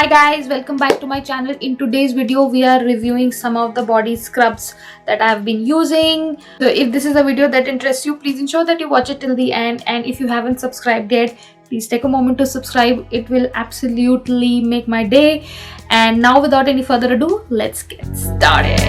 Hi guys, welcome back to my channel. In today's video we are reviewing some of the body scrubs that I have been using. So if this is a video that interests you, please ensure that you watch it till the end, and if you haven't subscribed yet, please take a moment to subscribe. It will absolutely make my day. And now without any further ado, let's get started.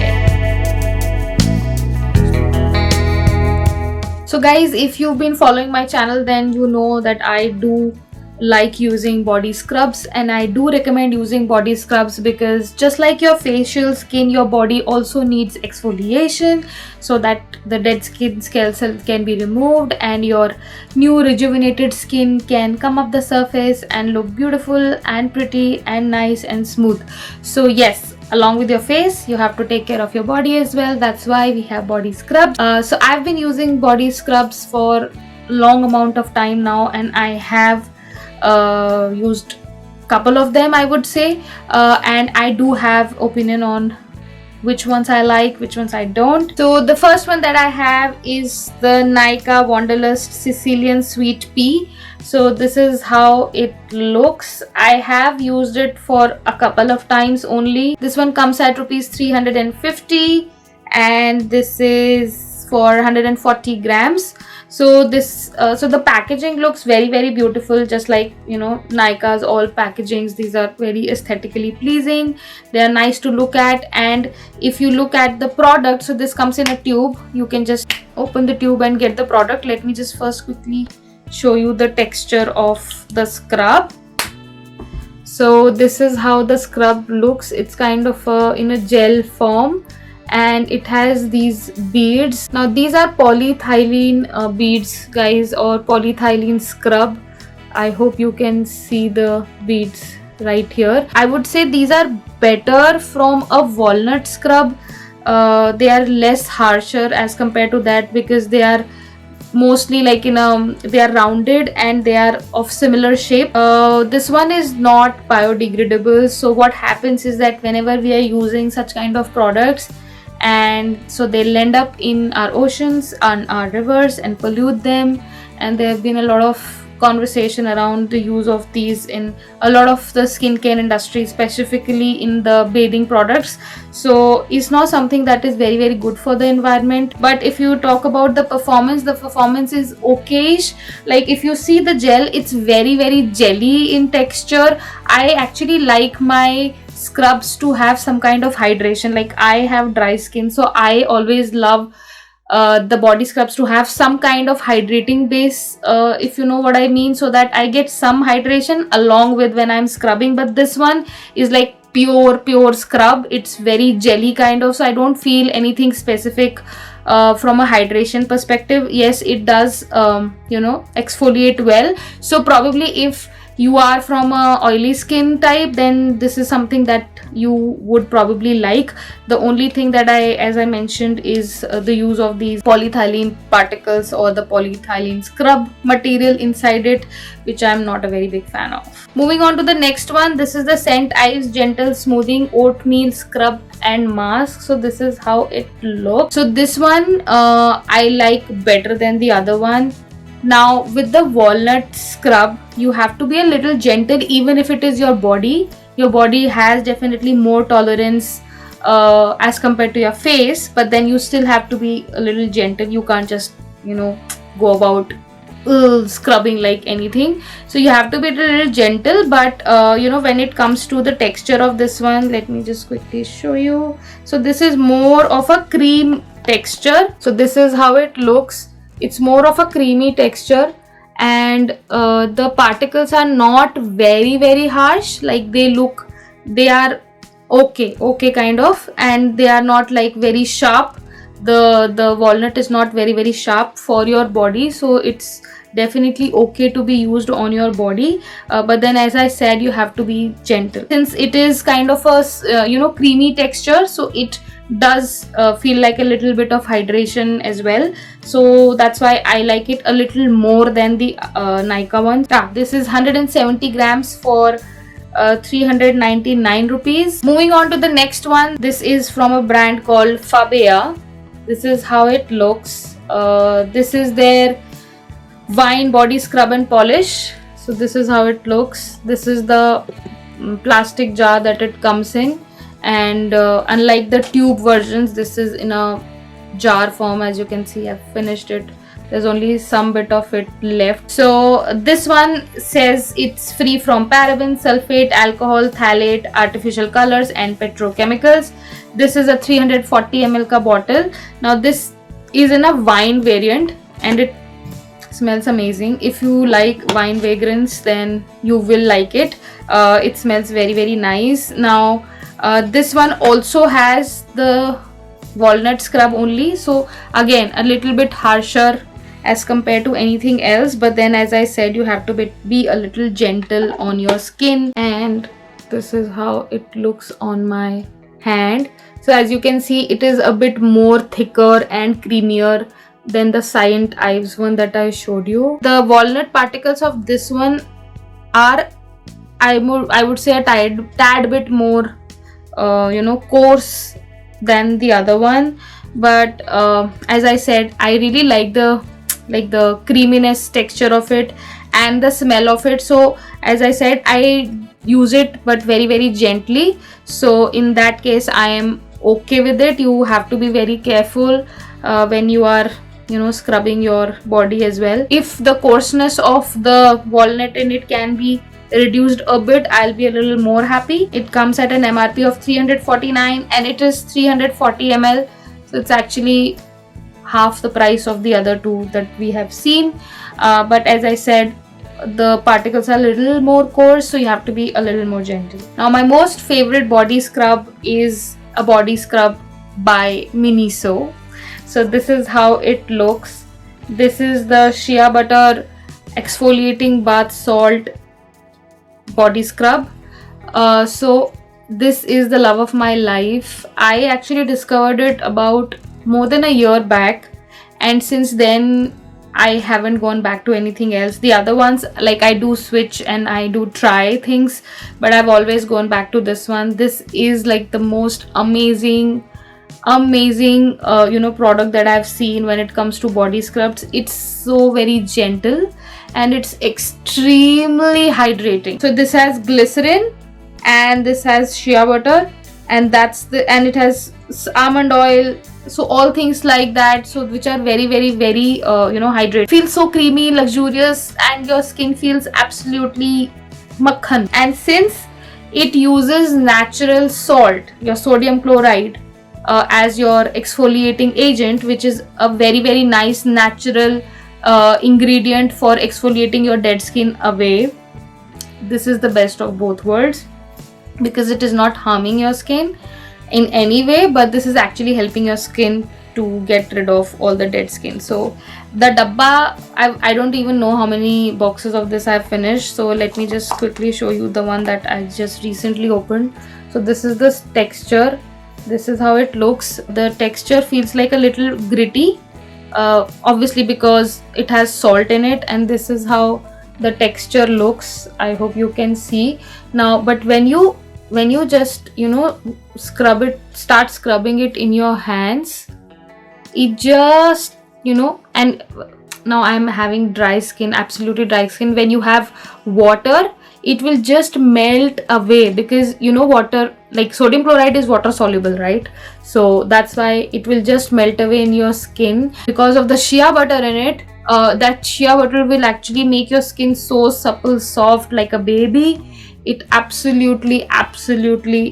So guys, if you've been following my channel, then you know that I do like using body scrubs, and I do recommend using body scrubs because just like your facial skin, your body also needs exfoliation so that the dead skin cells can be removed and your new rejuvenated skin can come up the surface and look beautiful and pretty and nice and smooth. So yes, along with your face, you have to take care of your body as well. That's why we have body scrubs. So I've been using body scrubs for long amount of time now, and I have used couple of them, I would say, and I do have opinion on which ones I like, which ones I don't. So the first one that I have is the Nykaa Wanderlust Sicilian Sweet Pea. So this is how it looks. I have used it for a couple of times only. This one comes at rupees 350 and this is for 140 grams. So this so the packaging looks very beautiful, just like, you know, Nykaa's all packagings. These are very aesthetically pleasing, they are nice to look at. And if you look at the product, so this comes in a tube. You can just open the tube and get the product. Let me just first quickly show you the texture of the scrub. So this is how the scrub looks. It's kind of in a gel form, and it has these beads. Now these are polyethylene beads, guys, or polyethylene scrub. I hope you can see the beads right here. I would say these are better from a walnut scrub. They are less harsher as compared to that, because they are mostly like they are rounded and they are of similar shape. This one is not biodegradable, so what happens is that whenever we are using such kind of products, and so they'll end up in our oceans and our rivers and pollute them. And there have been a lot of conversation around the use of these in a lot of the skincare industry, specifically in the bathing products. So it's not something that is very good for the environment. But if you talk about the performance is okayish. Like if you see the gel, it's very jelly in texture. I actually like my scrubs to have some kind of hydration. Like I have dry skin, so I always love the body scrubs to have some kind of hydrating base, if you know what I mean, so that I get some hydration along with when I'm scrubbing. But this one is like pure scrub. It's very jelly kind of, so I don't feel anything specific from a hydration perspective. Yes, it does you know, exfoliate well. So probably if you are from a oily skin type, then this is something that you would probably like. The only thing that as I mentioned, is the use of these polyethylene particles or the polyethylene scrub material inside it, which I'm not a very big fan of. Moving on to the next one, this is the Scent Eyes Gentle Smoothing Oatmeal Scrub and Mask. So this is how it looks. So this one I like better than the other one. Now with the walnut scrub, you have to be a little gentle. Even if it is your body has definitely more tolerance as compared to your face, but then you still have to be a little gentle. You can't just, you know, go about scrubbing like anything. So you have to be a little gentle. But you know, when it comes to the texture of this one, let me just quickly show you. So this is more of a cream texture. So this is how it looks. It's more of a creamy texture, and the particles are not very harsh. Like they are okay kind of, and they are not like very sharp. The walnut is not very sharp for your body, so it's definitely okay to be used on your body. But then, as I said, you have to be gentle, since it is kind of a you know, creamy texture, so it does feel like a little bit of hydration as well. So that's why I like it a little more than the Nykaa one. This is 170 grams for 399 rupees. Moving on to the next one, this is from a brand called Fabea. This is how it looks. This is their Wine Body Scrub and Polish. So this is how it looks. This is the plastic jar that it comes in, and unlike the tube versions, this is in a jar form. As you can see, I've finished it. There's only some bit of it left. So this one says it's free from parabens, sulfate, alcohol, phthalate, artificial colors and petrochemicals. This is a 340 ml ka bottle. Now this is in a wine variant and it smells amazing. If you like wine fragrance, then you will like it. It smells very, very nice. Now this one also has the walnut scrub only, so again a little bit harsher as compared to anything else, but then as I said, you have to be a little gentle on your skin. And this is how it looks on my hand. So as you can see, it is a bit more thicker and creamier than the Scient Ives one that I showed you. The walnut particles of this one are, I would say, a tad bit more coarse than the other one, but as I said, I really like the creaminess texture of it and the smell of it. So as I said, I use it but very, very gently. So in that case, I am okay with it. You have to be very careful when you are scrubbing your body as well. If the coarseness of the walnut in it can be reduced a bit, I'll be a little more happy. It comes at an MRP of 349 and it is 340 ml, so it's actually half the price of the other two that we have seen, but as I said, the particles are a little more coarse, so you have to be a little more gentle. Now my most favorite body scrub is a body scrub by Miniso. So this is how it looks. This is the shea butter exfoliating bath salt body scrub. So this is the love of my life. I actually discovered it about more than a year back, and since then I haven't gone back to anything else. The other ones, like, I do switch and I do try things, but I've always gone back to this one. This is like the most amazing product that I've seen when it comes to body scrubs. It's so very gentle and it's extremely hydrating. So this has glycerin and this has shea butter, and it has almond oil, so all things like that, so which are very, very, very hydrating. Feels so creamy, luxurious, and your skin feels absolutely makhan. And since it uses natural salt, your sodium chloride, as your exfoliating agent, which is a very, very nice natural ingredient for exfoliating your dead skin away, this is the best of both worlds, because it is not harming your skin in any way, but this is actually helping your skin to get rid of all the dead skin. So the dabba, I don't even know how many boxes of this I've finished, so let me just quickly show you the one that I just recently opened. So this is the texture. This is how it looks. The texture feels like a little gritty, obviously because it has salt in it, and this is how the texture looks. I hope you can see now. But when you just start scrubbing it in your hands, it just and now I'm having dry skin, absolutely dry skin. When you have water, it will just melt away, because water, like sodium chloride, is water soluble, right? So that's why it will just melt away in your skin. Because of the shea butter in it, that shea butter will actually make your skin so supple, soft, like a baby. It absolutely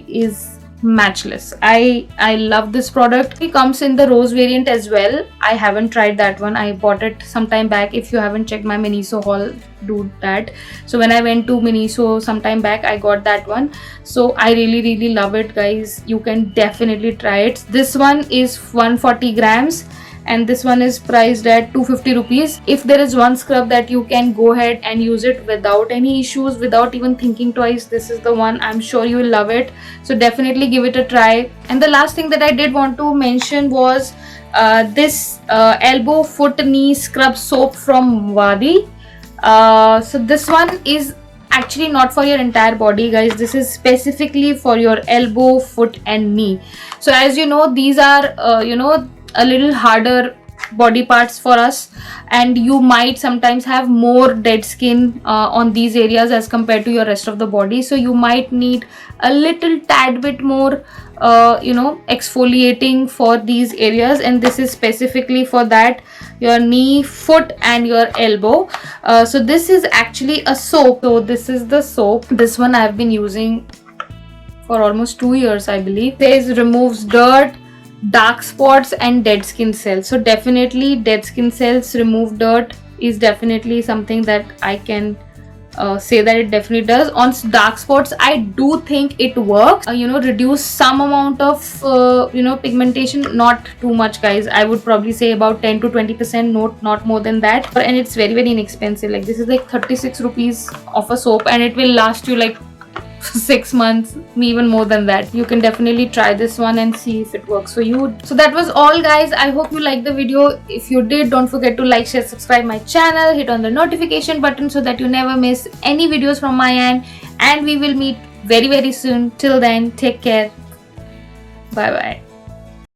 is matchless. I love this product. It comes in the rose variant as well. I haven't tried that one. I bought it some time back. If you haven't checked my Miniso haul, do that. So when I went to Miniso some time back, I got that one. So I really love it, guys. You can definitely try it. This one is 140 grams and this one is priced at 250 rupees. If there is one scrub that you can go ahead and use it without any issues, without even thinking twice, this is the one. I'm sure you will love it, so definitely give it a try. And the last thing that I did want to mention was this elbow, foot, knee scrub soap from Wadi. So this one is actually not for your entire body, guys. This is specifically for your elbow, foot and knee. So as you know, these are a little harder body parts for us, and you might sometimes have more dead skin on these areas as compared to your rest of the body. So you might need a little tad bit more exfoliating for these areas, and this is specifically for that, your knee, foot and your elbow. So this is actually a soap. So this is the soap. This one I've been using for almost 2 years, I believe. This removes dirt, dark spots and dead skin cells. So definitely dead skin cells, remove dirt is definitely something that I can say that it definitely does. On dark spots, I do think it works. Reduce some amount of pigmentation, not too much, guys. I would probably say about 10 to 20%, not more than that. And it's very, very inexpensive. Like, this is like 36 rupees of a soap, and it will last you like 6 months, even more than that. You can definitely try this one and see if it works for you. So that was all, guys. I hope you liked the video. If you did, don't forget to like, share, subscribe my channel, hit on the notification button so that you never miss any videos from my end, and we will meet very, very soon. Till then, take care. Bye bye.